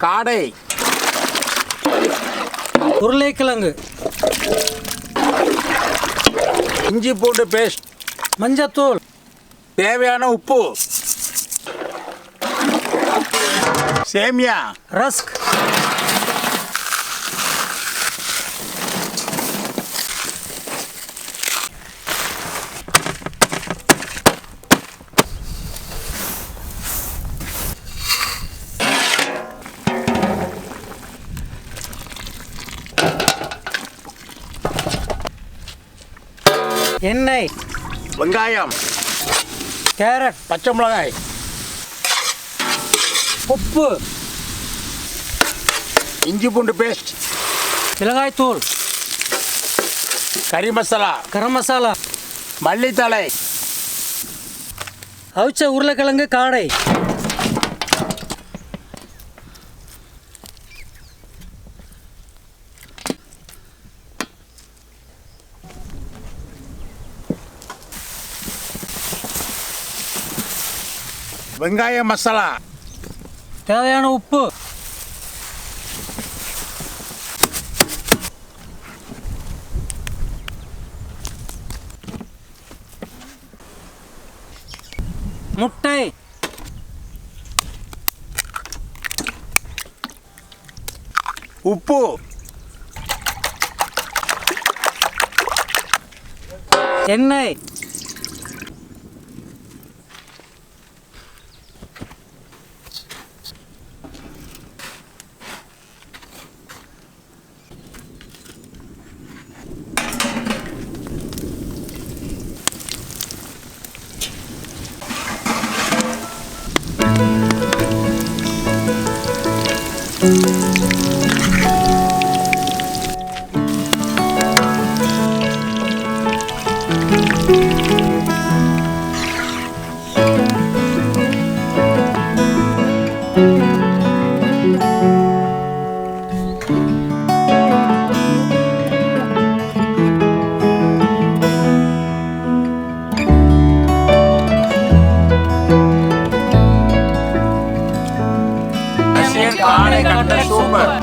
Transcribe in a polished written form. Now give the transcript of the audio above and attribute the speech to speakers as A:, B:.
A: காடை,
B: உருளைக்கிழங்கு,
A: இஞ்சி பூண்டு பேஸ்ட்,
B: மஞ்சத்தூள்,
A: தேவையான உப்பு, சேமியா,
B: ரஸ்க், எண்ணெய்,
A: வெங்காயம்,
B: கேரட்,
A: பச்சை மிளகாய்,
B: உப்பு,
A: இஞ்சி பூண்டு பேஸ்ட்,
B: மிளகாய்த்தூள்,
A: கறி மசாலா,
B: கரம் மசாலா,
A: மல்லித்தழை,
B: அவிச்ச உருளைக்கிழங்கு, காடை,
A: வெங்காய மசாலா,
B: தேவையான உப்பு, முட்டை,
A: உப்பு,
B: எண்ணெய்,
A: காடை கட்ட சூப்பர்.